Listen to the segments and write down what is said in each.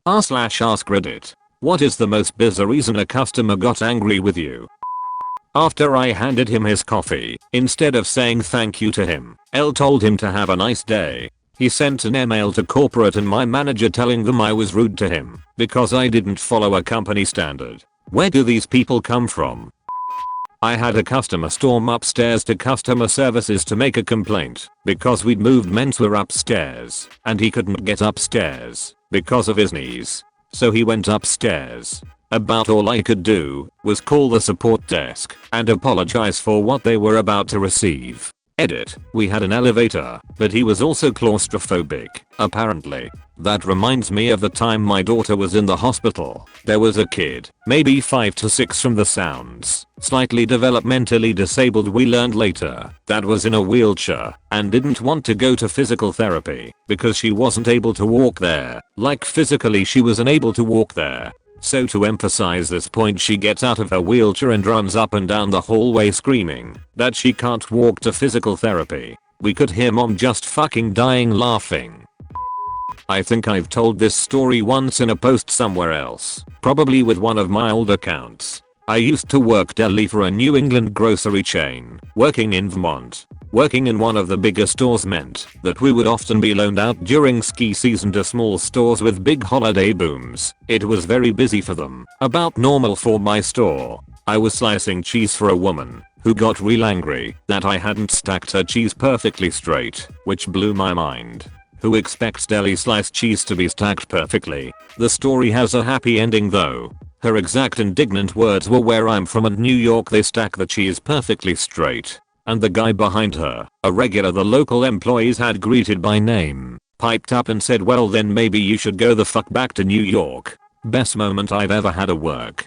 r/AskReddit. What is the most bizarre reason a customer got angry with you? After I handed him his coffee, instead of saying thank you to him, L told him to have a nice day. He sent an email to corporate and my manager telling them I was rude to him because I didn't follow a company standard. Where do these people come from? I had a customer storm upstairs to customer services to make a complaint because we'd moved menswear upstairs and he couldn't get upstairs because of his knees. So he went upstairs. About all I could do was call the support desk and apologize for what they were about to receive. Edit. We had an elevator, but he was also claustrophobic, apparently. That reminds me of the time my daughter was in the hospital. There was a kid, maybe 5 to 6 from the sounds, slightly developmentally disabled, we learned later, that was in a wheelchair and didn't want to go to physical therapy because she wasn't able to walk there. Like physically she was unable to walk there. So to emphasize this point, she gets out of her wheelchair and runs up and down the hallway screaming that she can't walk to physical therapy. We could hear mom just fucking dying laughing. I think I've told this story once in a post somewhere else, probably with one of my old accounts. I used to work deli for a New England grocery chain, working in Vermont. Working in one of the bigger stores meant that we would often be loaned out during ski season to small stores with big holiday booms. It was very busy for them, about normal for my store. I was slicing cheese for a woman who got real angry that I hadn't stacked her cheese perfectly straight, which blew my mind. Who expects deli sliced cheese to be stacked perfectly? The story has a happy ending though. Her exact indignant words were, "Where I'm from in New York they stack the cheese perfectly straight." And the guy behind her, a regular the local employees had greeted by name, piped up and said, "Well then maybe you should go the fuck back to New York." Best moment I've ever had at work.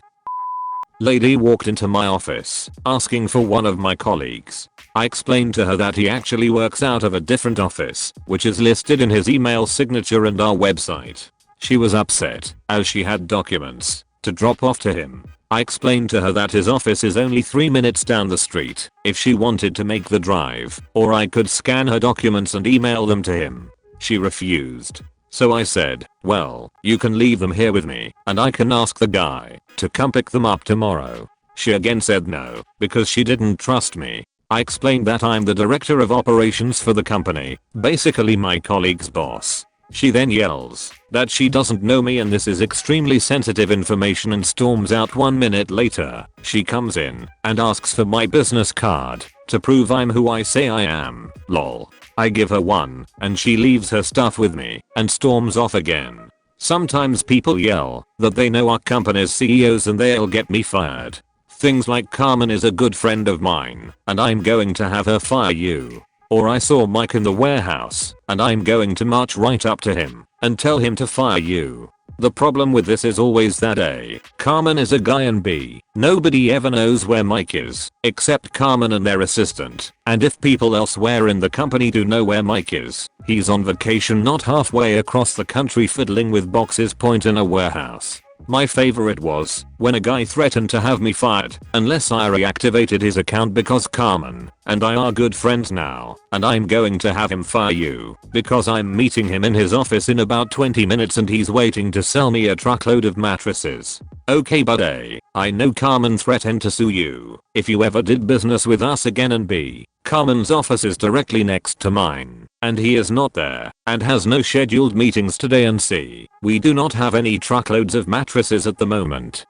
Lady walked into my office asking for one of my colleagues. I explained to her that he actually works out of a different office, which is listed in his email signature and our website. She was upset as she had documents to drop off to him. I explained to her that his office is only 3 minutes down the street if she wanted to make the drive, or I could scan her documents and email them to him. She refused. So I said, "Well, you can leave them here with me and I can ask the guy to come pick them up tomorrow." She again said no because she didn't trust me. I explained that I'm the director of operations for the company, basically my colleague's boss. She then yells that she doesn't know me and this is extremely sensitive information and storms out. 1 minute later, she comes in and asks for my business card to prove I'm who I say I am. Lol. I give her one and she leaves her stuff with me and storms off again. Sometimes people yell that they know our company's CEOs and they'll get me fired. Things like Carmen is a good friend of mine and I'm going to have her fire you. Or I saw Mike in the warehouse and I'm going to march right up to him and tell him to fire you. The problem with this is always that A, Carmen is a guy and B, nobody ever knows where Mike is except Carmen and their assistant, and if people elsewhere in the company do know where Mike is, he's on vacation not halfway across the country fiddling with boxes point in a warehouse. My favorite was when a guy threatened to have me fired unless I reactivated his account because Carmen and I are good friends now and I'm going to have him fire you because I'm meeting him in his office in about 20 minutes and he's waiting to sell me a truckload of mattresses. Okay, but A, I know Carmen threatened to sue you if you ever did business with us again, and B, Carmen's office is directly next to mine and he is not there and has no scheduled meetings today, and C, we do not have any truckloads of mattresses at the moment.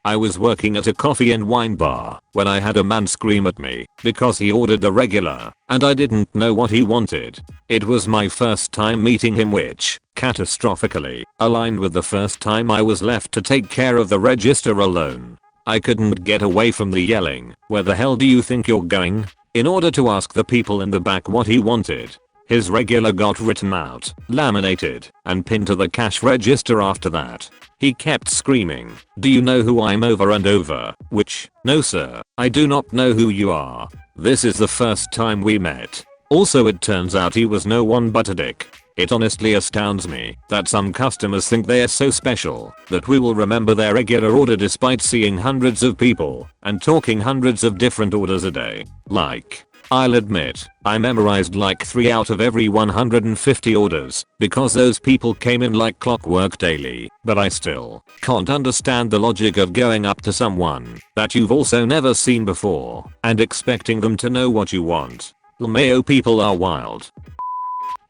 I was working at a coffee and wine bar when I had a man scream at me because he ordered a regular and I didn't know what he wanted. It was my first time meeting him, which catastrophically aligned with the first time I was left to take care of the register alone. I couldn't get away from the yelling, "Where the hell do you think you're going?" in order to ask the people in the back what he wanted. His regular got written out, laminated, and pinned to the cash register after that. He kept screaming, "Do you know who I'm over and over?" Which, no sir, I do not know who you are. This is the first time we met. Also, it turns out he was no one but a dick. It honestly astounds me that some customers think they are so special that we will remember their regular order despite seeing hundreds of people and talking hundreds of different orders a day. Like, I'll admit, I memorized like 3 out of every 150 orders because those people came in like clockwork daily, but I still can't understand the logic of going up to someone that you've also never seen before and expecting them to know what you want. LMAO, people are wild.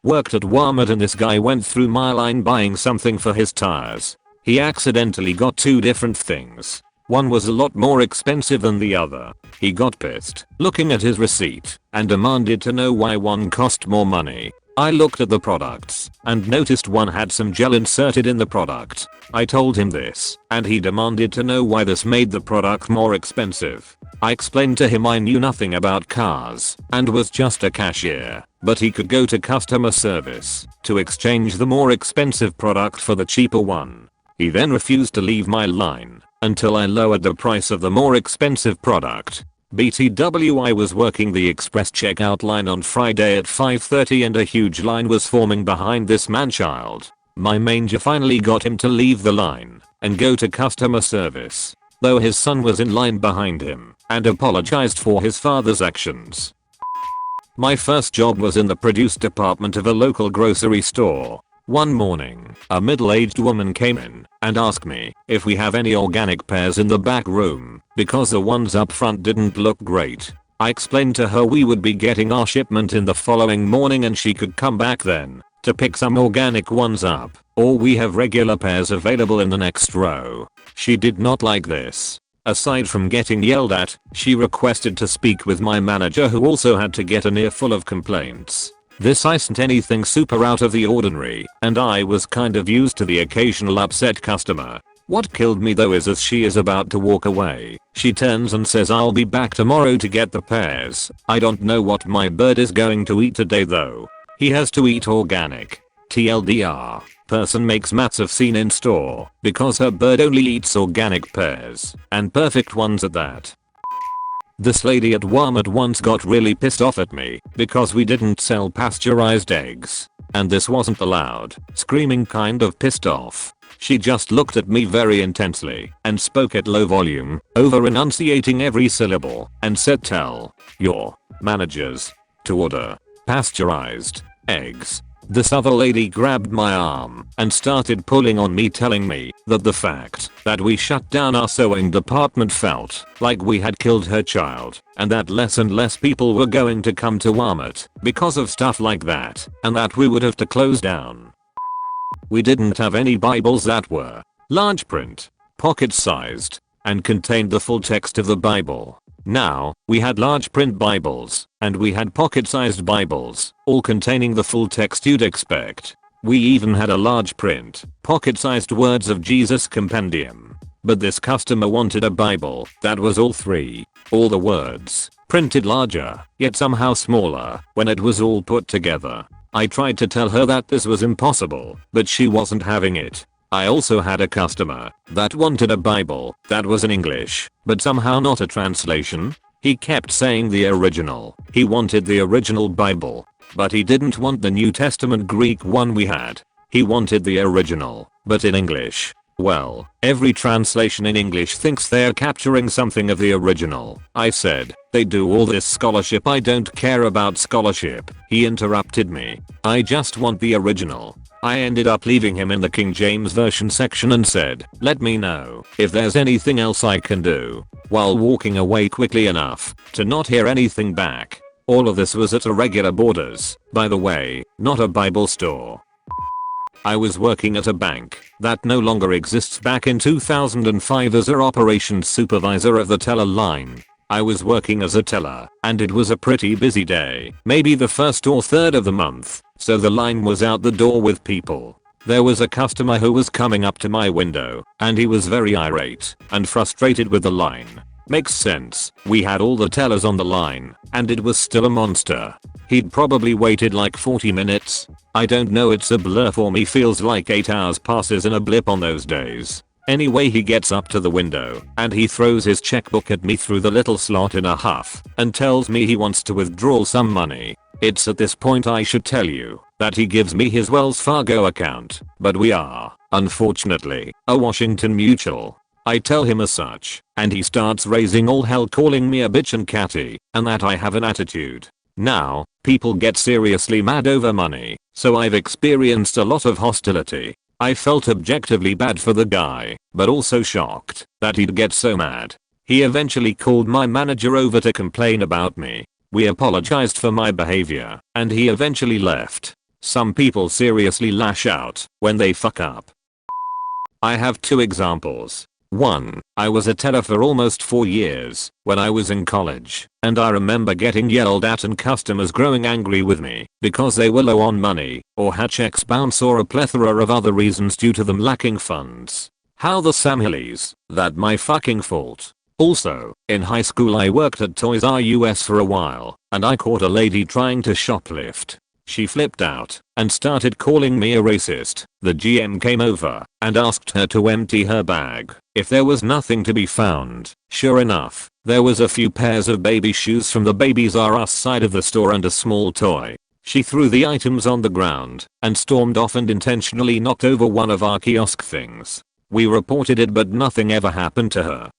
Worked at Walmart and this guy went through my line buying something for his tires. He accidentally got 2 different things. One was a lot more expensive than the other. He got pissed looking at his receipt and demanded to know why one cost more money. I looked at the products and noticed one had some gel inserted in the product. I told him this and he demanded to know why this made the product more expensive. I explained to him I knew nothing about cars and was just a cashier, but he could go to customer service to exchange the more expensive product for the cheaper one. He then refused to leave my line until I lowered the price of the more expensive product. BTW, I was working the express checkout line on Friday at 5:30 and a huge line was forming behind this man-child. My manager finally got him to leave the line and go to customer service, though his son was in line behind him, and apologized for his father's actions. My first job was in the produce department of a local grocery store. One morning, a middle-aged woman came in and asked me if we have any organic pears in the back room because the ones up front didn't look great. I explained to her we would be getting our shipment in the following morning and she could come back then to pick some organic ones up, or we have regular pears available in the next row. She did not like this. Aside from getting yelled at, she requested to speak with my manager, who also had to get an earful of complaints. This isn't anything super out of the ordinary, and I was kind of used to the occasional upset customer. What killed me though is as she is about to walk away, she turns and says, "I'll be back tomorrow to get the pears. I don't know what my bird is going to eat today though. He has to eat organic. TLDR, person makes massive scene in store because her bird only eats organic pears, and perfect ones at that." This lady at Walmart once got really pissed off at me because we didn't sell pasteurized eggs, and this wasn't allowed, screaming kind of pissed off. She just looked at me very intensely and spoke at low volume, over enunciating every syllable, and said, "Tell your managers to order pasteurized eggs." This other lady grabbed my arm and started pulling on me, telling me that the fact that we shut down our sewing department felt like we had killed her child, and that less and less people were going to come to Walmart because of stuff like that, and that we would have to close down. We didn't have any Bibles that were large print, pocket-sized, and contained the full text of the Bible. Now, we had large print Bibles, and we had pocket-sized Bibles, all containing the full text you'd expect. We even had a large print, pocket-sized Words of Jesus compendium. But this customer wanted a Bible that was all 3, all the words, printed larger, yet somehow smaller, when it was all put together. I tried to tell her that this was impossible, but she wasn't having it. I also had a customer that wanted a Bible that was in English, but somehow not a translation. He kept saying the original. He wanted the original Bible, but he didn't want the New Testament Greek one we had. He wanted the original, but in English. Well, every translation in English thinks they're capturing something of the original. I said, "They do all this scholarship. I don't care about scholarship." He interrupted me. "I just want the original." I ended up leaving him in the King James Version section and said, "Let me know if there's anything else I can do," while walking away quickly enough to not hear anything back. All of this was at a regular Borders, by the way, not a Bible store. I was working at a bank that no longer exists back in 2005 as a operations supervisor of the teller line. I was working as a teller, and it was a pretty busy day, maybe the first or third of the month, so the line was out the door with people. There was a customer who was coming up to my window, and he was very irate and frustrated with the line. Makes sense, we had all the tellers on the line, and it was still a monster. He'd probably waited like 40 minutes. I don't know, it's a blur for me, feels like 8 hours passes in a blip on those days. Anyway, he gets up to the window and he throws his checkbook at me through the little slot in a huff and tells me he wants to withdraw some money. It's at this point I should tell you that he gives me his Wells Fargo account, but we are, unfortunately, a Washington Mutual. I tell him as such, and he starts raising all hell, calling me a bitch and catty, and that I have an attitude. Now, people get seriously mad over money, so I've experienced a lot of hostility. I felt objectively bad for the guy, but also shocked that he'd get so mad. He eventually called my manager over to complain about me. We apologized for my behavior, and he eventually left. Some people seriously lash out when they fuck up. I have 2 examples. 1. I was a teller for almost 4 years when I was in college, and I remember getting yelled at and customers growing angry with me because they were low on money, or had checks bounce, or a plethora of other reasons due to them lacking funds. How the Sam Hillies, that my fucking fault. Also, in high school I worked at Toys R Us for a while, and I caught a lady trying to shoplift. She flipped out and started calling me a racist. The GM came over and asked her to empty her bag if there was nothing to be found. Sure enough, there was a few pairs of baby shoes from the Babies R Us side of the store and a small toy. She threw the items on the ground and stormed off and intentionally knocked over one of our kiosk things. We reported it, but nothing ever happened to her.